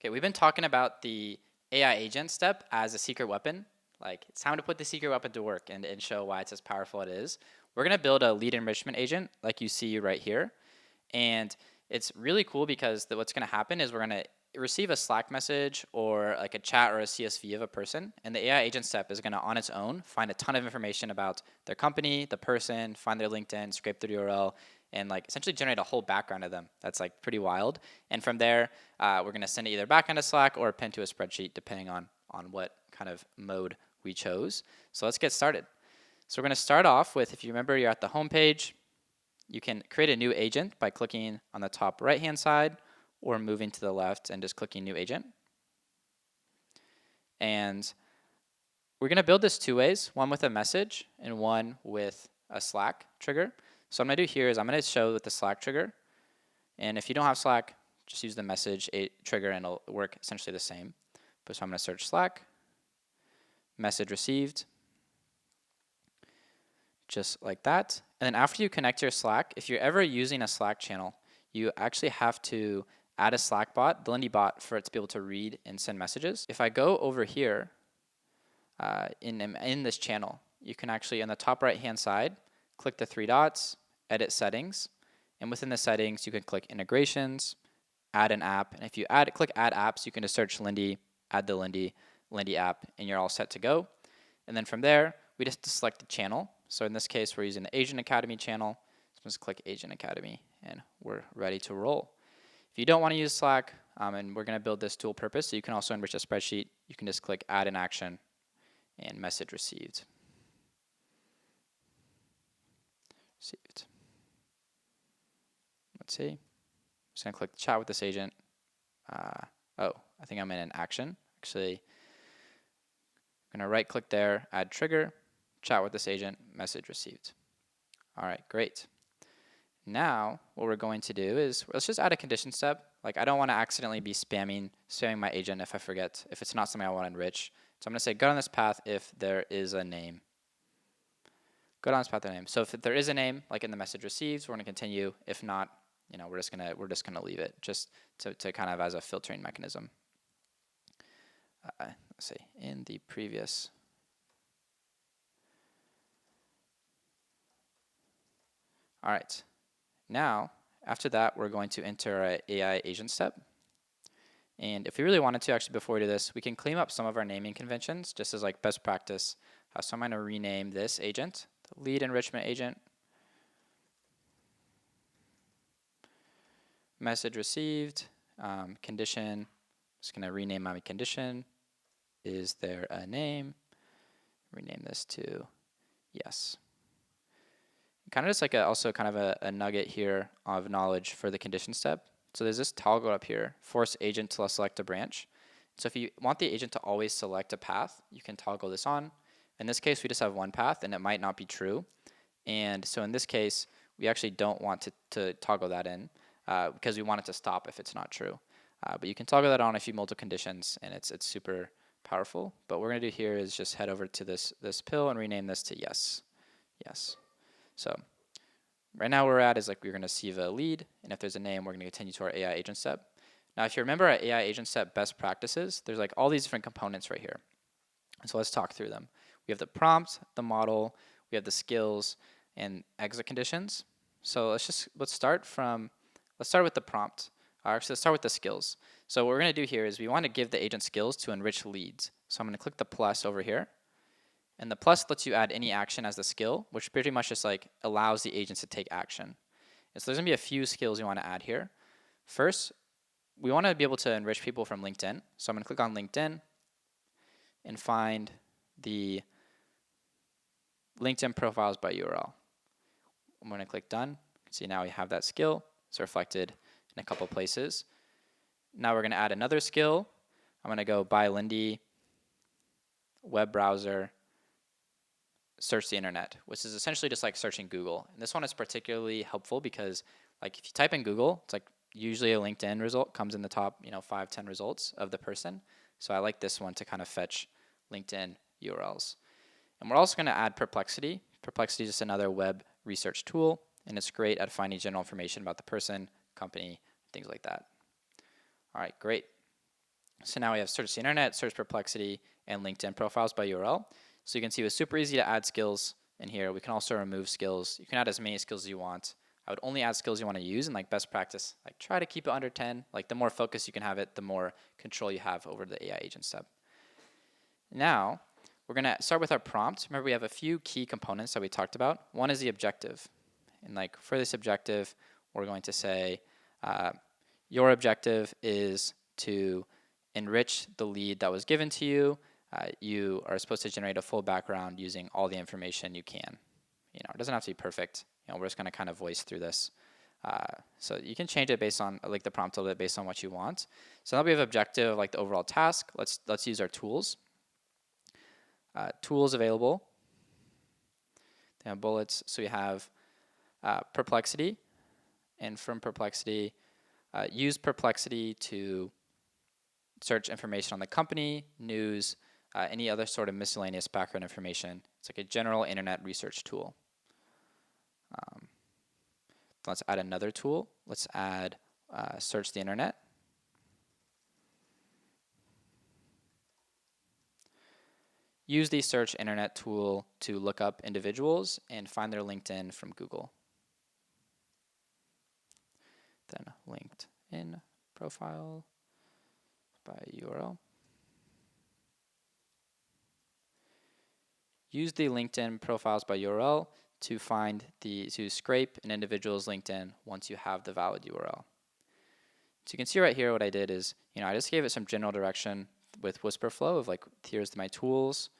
Okay, we've been talking about the AI agent step as a secret weapon. Like, it's time to put the secret weapon to work and show why it's as powerful it is. We're going to build a lead enrichment agent like you see right here. And it's really cool because what's going to happen is we're going to receive a Slack message or like a chat or a CSV of a person. And the AI agent step is going to, on its own, find a ton of information about their company, the person, find their LinkedIn, scrape their URL, and like essentially generate a whole background of them. That's like pretty wild. And from there, we're going to send it either back into Slack or pin to a spreadsheet depending on what kind of mode we chose. So let's get started. So we're going to start off with, if you remember, you're at the home page. You can create a new agent by clicking on the top right-hand side or moving to the left and just clicking New Agent. And we're going to build this two ways, one with a message and one with a Slack trigger. So what I'm going to do here is I'm going to show with the Slack trigger. And if you don't have Slack, just use the message trigger and it'll work essentially the same. But so I'm going to search Slack, message received, just like that. And then after you connect to your Slack, if you're ever using a Slack channel, you actually have to add a Slack bot, the Lindy bot, for it to be able to read and send messages. If I go over here in this channel, you can actually, on the top right-hand side, click the three dots, edit settings, and within the settings, you can click integrations, add an app, and if you click add apps, you can just search Lindy, add the Lindy app, and you're all set to go. And then from there, we just select the channel. So in this case, we're using the Agent Academy channel. So just click Agent Academy, and we're ready to roll. If you don't want to use Slack, and we're going to build this dual purpose, so you can also enrich a spreadsheet, you can just click Add an Action and Message Received. Let's see. I'm just going to click Chat with this agent. Oh, I think I'm in an action. Actually, I'm going to right-click there, Add Trigger, Chat with this agent, Message Received. All right, great. Now, what we're going to do is, let's just add a condition step. Like, I don't want to accidentally be spamming my agent if I forget, if it's not something I want to enrich. So I'm going to say, go down this path if there is a name. Go down this path, name. So if there is a name, like in the message received, we're going to continue. If not, we're just gonna leave it, just to kind of as a filtering mechanism. Let's see, in the previous. All right. Now, after that, we're going to enter our AI agent step. And if we really wanted to, actually, before we do this, we can clean up some of our naming conventions, just as like best practice. So I'm going to rename this agent, the lead enrichment agent. Message received, condition. Just going to rename my condition. Is there a name? Rename this to yes. Kind of just like also kind of a nugget here of knowledge for the condition step. So there's this toggle up here, force agent to select a branch. So if you want the agent to always select a path, you can toggle this on. In this case, we just have one path, and it might not be true. And so in this case, we actually don't want to toggle that in because we want it to stop if it's not true. But you can toggle that on if you multiple conditions, and it's super powerful. But what we're going to do here is just head over to this pill and rename this to yes. Yes. So right now where we're at is like we're going to receive a lead, and if there's a name, we're going to continue to our AI agent step. Now, if you remember our AI agent step best practices, there's like all these different components right here. So let's talk through them. We have the prompt, the model, we have the skills, and exit conditions. So let's start with the prompt. Actually, let's start with the skills. So what we're going to do here is we want to give the agent skills to enrich leads. So I'm going to click the plus over here. And the plus lets you add any action as the skill, which pretty much just like allows the agents to take action. And so there's going to be a few skills you want to add here. First, we want to be able to enrich people from LinkedIn. So I'm going to click on LinkedIn and find the LinkedIn profiles by URL. I'm going to click done. You can see now we have that skill. It's reflected in a couple places. Now we're going to add another skill. I'm going to go by Lindy, web browser, search the internet, which is essentially just like searching Google. And this one is particularly helpful because like if you type in Google, it's like usually a LinkedIn result comes in the top 5, 10 results of the person. So I like this one to kind of fetch LinkedIn URLs. And we're also going to add Perplexity. Perplexity is just another web research tool, and it's great at finding general information about the person, company, things like that. All right, great. So now we have search the internet, search Perplexity, and LinkedIn profiles by URL. So you can see it was super easy to add skills in here. We can also remove skills. You can add as many skills as you want. I would only add skills you want to use, and like best practice, like try to keep it under 10. Like the more focus you can have it, the more control you have over the AI agent step. Now, we're going to start with our prompt. Remember, we have a few key components that we talked about. One is the objective. And like for this objective, we're going to say, your objective is to enrich the lead that was given to you. You are supposed to generate a full background using all the information you can. It doesn't have to be perfect. We're just going to kind of voice through this. So you can change it based on like the prompt a little bit based on what you want. So now we have objective, like the overall task. Let's use our tools. Tools available. They have bullets. So we have Perplexity, and from Perplexity, use Perplexity to search information on the company, news, any other sort of miscellaneous background information. It's like a general internet research tool. Let's add another tool. Let's add search the internet. Use the search internet tool to look up individuals and find their LinkedIn from Google. Then LinkedIn profile by URL. Use the LinkedIn profiles by URL to scrape an individual's LinkedIn once you have the valid URL. So you can see right here what I did is, I just gave it some general direction with Whisperflow of like, here's my tools,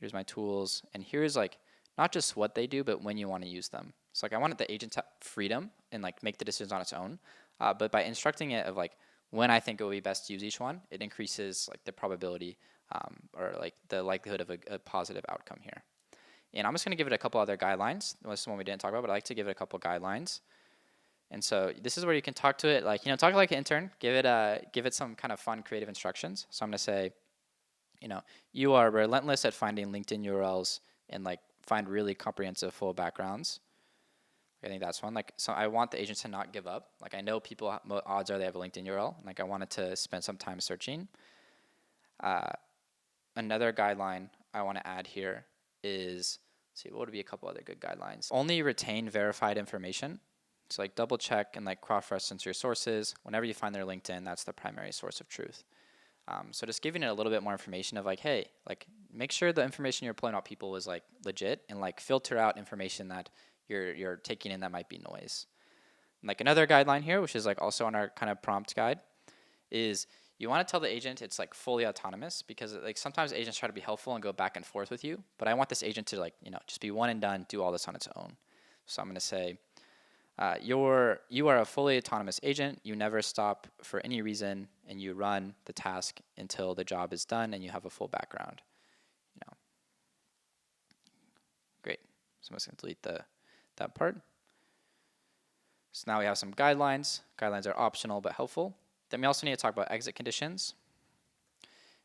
and here's like, not just what they do, but when you want to use them. So like I wanted the agent to have freedom and like make the decisions on its own. But by instructing it of like when I think it would be best to use each one, it increases like the probability or like the likelihood of a positive outcome here. And I'm just going to give it a couple other guidelines. This is one we didn't talk about, but I like to give it a couple guidelines. And so this is where you can talk to it like, talk like an intern, give it some kind of fun, creative instructions. So I'm going to say, you are relentless at finding LinkedIn URLs and like find really comprehensive full backgrounds. I think that's one. Like, so I want the agent to not give up. Like I know people, odds are they have a LinkedIn URL. Like I wanted to spend some time searching. Another guideline I want to add here is, let's see, what would be a couple other good guidelines? Only retain verified information. So like double check and like cross-reference your sources. Whenever you find their LinkedIn, that's the primary source of truth. So just giving it a little bit more information of like, hey, like make sure the information you're pulling out people is like legit, and like filter out information that you're taking in that might be noise. And like another guideline here, which is like also on our kind of prompt guide, is you want to tell the agent it's like fully autonomous, because like sometimes agents try to be helpful and go back and forth with you, but I want this agent to like, just be one and done, do all this on its own. So I'm going to say, you are a fully autonomous agent. You never stop for any reason, and you run the task until the job is done and you have a full background. Great. So I'm just going to delete that part. So now we have some guidelines. Guidelines are optional but helpful. Then we also need to talk about exit conditions.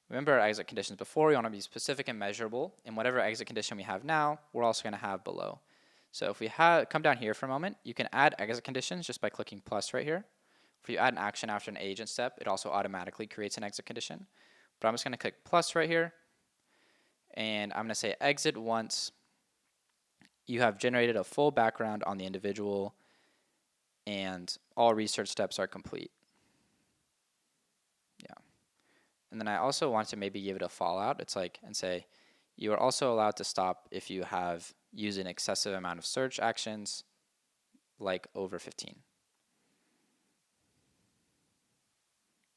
Remember our exit conditions before. We want to be specific and measurable. And whatever exit condition we have now, we're also going to have below. So if we come down here for a moment, you can add exit conditions just by clicking plus right here. If you add an action after an agent step, it also automatically creates an exit condition. But I'm just going to click plus right here, and I'm going to say exit once you have generated a full background on the individual and all research steps are complete. Yeah. And then I also want to maybe give it a fallout. It's like, and say, you are also allowed to stop if you have used an excessive amount of search actions, like over 15.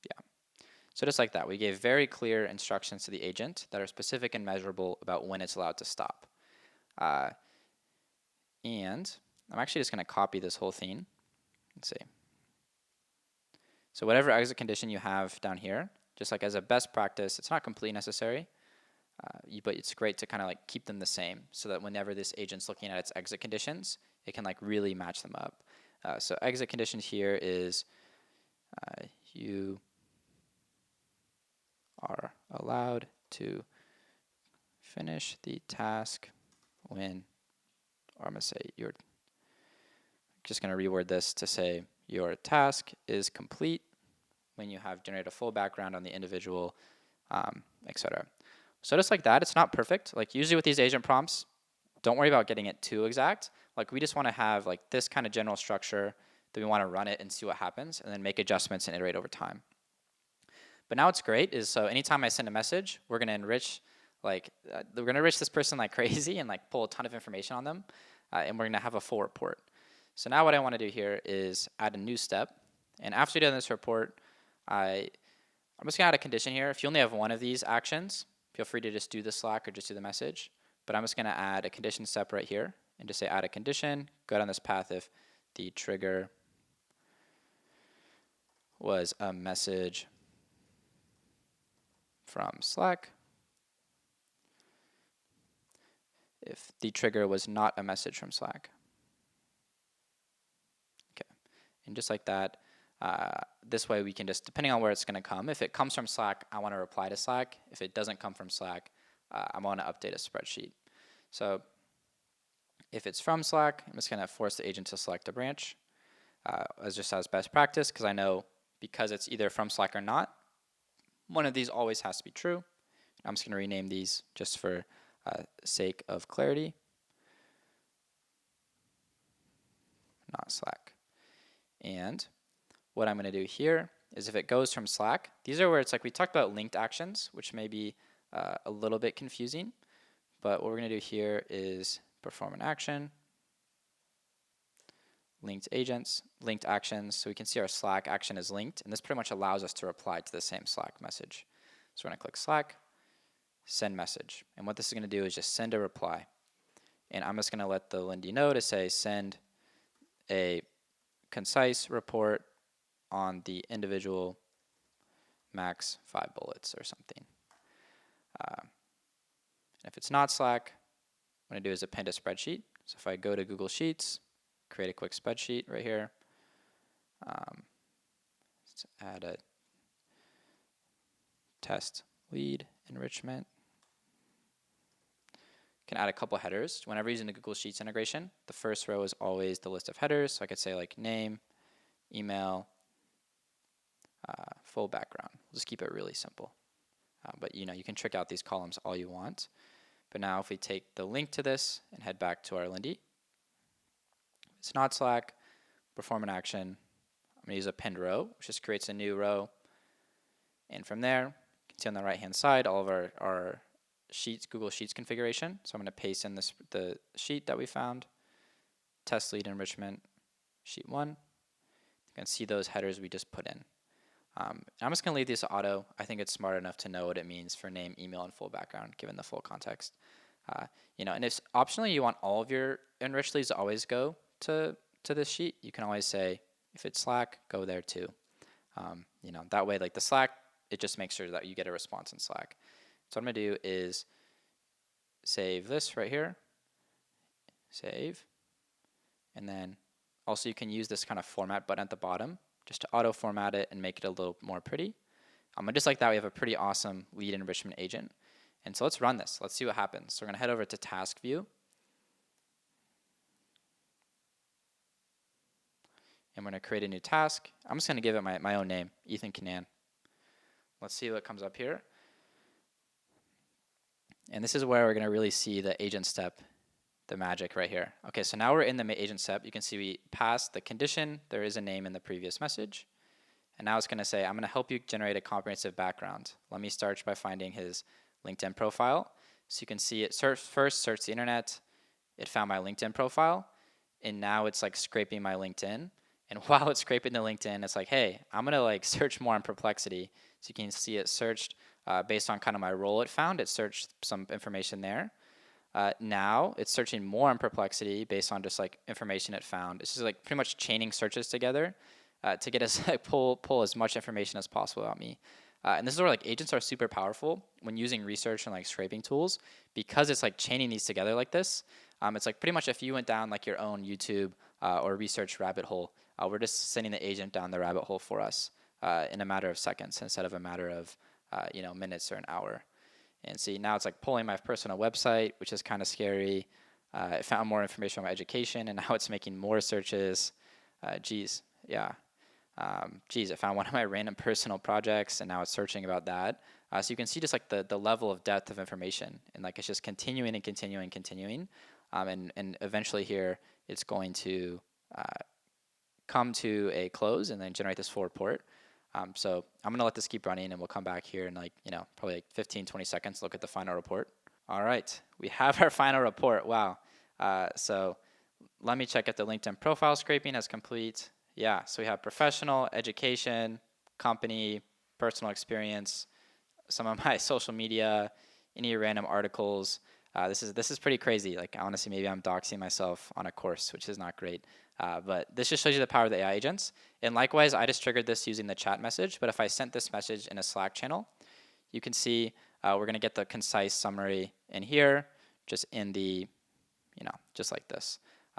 Yeah. So just like that, we gave very clear instructions to the agent that are specific and measurable about when it's allowed to stop. And I'm actually just going to copy this whole thing. Let's see. So whatever exit condition you have down here, just like as a best practice, it's not completely necessary, but it's great to kind of like keep them the same so that whenever this agent's looking at its exit conditions, it can like really match them up. So exit condition here is you are allowed to finish the task when, or I'm going to say you're just going to reword this to say your task is complete when you have generated a full background on the individual, etc. So just like that, it's not perfect. Like usually with these agent prompts, don't worry about getting it too exact. Like we just want to have like this kind of general structure that we want to run it and see what happens, and then make adjustments and iterate over time. But now what's great is, so anytime I send a message, we're going to enrich this person like crazy and like pull a ton of information on them, and we're going to have a full report. So now what I want to do here is add a new step, and after you've done this report, I'm just going to add a condition here. If you only have one of these actions, feel free to just do the Slack or just do the message. But I'm just going to add a condition step right here and just say add a condition, go down this path if the trigger was a message from Slack. If the trigger was not a message from Slack. Okay, and just like that, this way we can just, depending on where it's going to come, if it comes from Slack, I want to reply to Slack. If it doesn't come from Slack, I want to update a spreadsheet. So if it's from Slack, I'm just going to force the agent to select a branch as best practice, because I know because it's either from Slack or not, one of these always has to be true. I'm just going to rename these just for sake of clarity. Not Slack. And what I'm going to do here is if it goes from Slack, these are where it's like we talked about linked actions, which may be a little bit confusing. But what we're going to do here is perform an action, linked agents, linked actions. So we can see our Slack action is linked, and this pretty much allows us to reply to the same Slack message. So we're going to click Slack, send message. And what this is going to do is just send a reply. And I'm just going to let the Lindy know to say send a concise report on the individual max 5 bullets or something. If it's not Slack, what I'm going to do is append a spreadsheet. So if I go to Google Sheets, create a quick spreadsheet right here. Let's add a test lead enrichment. Can add a couple headers. Whenever using the Google Sheets integration, the first row is always the list of headers. So I could say like name, email, full background. We'll just keep it really simple. But you can trick out these columns all you want. But now if we take the link to this and head back to our Lindy, it's not Slack, perform an action. I'm going to use append row, which just creates a new row. And from there, you can see on the right-hand side all of our Sheets, Google Sheets configuration. So I'm going to paste in the sheet that we found, test lead enrichment, sheet 1. You can see those headers we just put in. I'm just going to leave these to auto. I think it's smart enough to know what it means for name, email, and full background, given the full context. And if optionally you want all of your enriched leads to always go to this sheet, you can always say, if it's Slack, go there too. That way, like the Slack, it just makes sure that you get a response in Slack. So what I'm going to do is save this right here, save, and then also you can use this kind of format button at the bottom just to auto format it and make it a little more pretty. And just like that, we have a pretty awesome lead enrichment agent. And so let's run this. Let's see what happens. So we're going to head over to task view. And we're going to create a new task. I'm just going to give it my own name, Ethan Canan. Let's see what comes up here. And this is where we're going to really see the agent step, the magic right here. Okay, so now we're in the agent step. You can see we passed the condition. There is a name in the previous message. And now it's going to say, I'm going to help you generate a comprehensive background. Let me start by finding his LinkedIn profile. So you can see it first searched the internet. It found my LinkedIn profile. And now it's like scraping my LinkedIn. And while it's scraping the LinkedIn, it's like, hey, I'm going to like search more on Perplexity. So you can see it searched based on kind of my role it found. It searched some information there. Now it's searching more on Perplexity based on just like information it found. It's just like pretty much chaining searches together to get us like pull as much information as possible about me. And this is where like agents are super powerful when using research and like scraping tools, because it's like chaining these together like this. It's like pretty much if you went down like your own YouTube or research rabbit hole, we're just sending the agent down the rabbit hole for us in a matter of seconds instead of a matter of minutes or an hour. And see, now it's like pulling my personal website, which is kind of scary. It found more information on my education, and now it's making more searches. Geez, yeah. Geez, I found one of my random personal projects, and now it's searching about that. So you can see just like the level of depth of information, and like it's just continuing and continuing, continuing, and eventually here it's going to come to a close and then generate this full report. So I'm gonna let this keep running, and we'll come back here in like probably like 15, 20 seconds. Look at the final report. All right, we have our final report. Wow. So let me check if the LinkedIn profile scraping is complete. Yeah, so we have professional, education, company, personal experience, some of my social media, any random articles. This is pretty crazy. Like honestly, maybe I'm doxing myself on a course, which is not great. But this just shows you the power of the AI agents. And likewise, I just triggered this using the chat message. But if I sent this message in a Slack channel, you can see we're going to get the concise summary in here, just in the, just like this.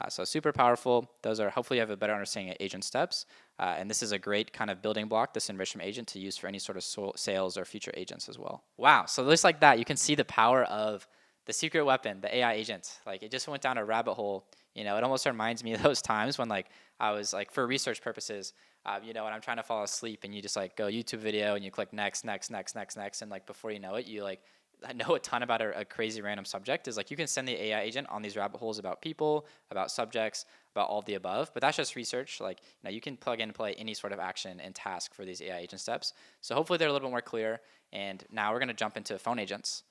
So super powerful. Those are, hopefully you have a better understanding of agent steps. And this is a great kind of building block, this enrichment agent, to use for any sort of sales or future agents as well. Wow, so just like that, you can see the power of the secret weapon, the AI agent. Like it just went down a rabbit hole. It almost reminds me of those times when like I was like, for research purposes, when I'm trying to fall asleep and you just like go YouTube video and you click next, next, next, next, next. And like before you know it, you like know a ton about a crazy random subject. Is like you can send the AI agent on these rabbit holes about people, about subjects, about all of the above. But that's just research. Like you can plug in and play any sort of action and task for these AI agent steps. So hopefully they're a little bit more clear. And now we're going to jump into phone agents.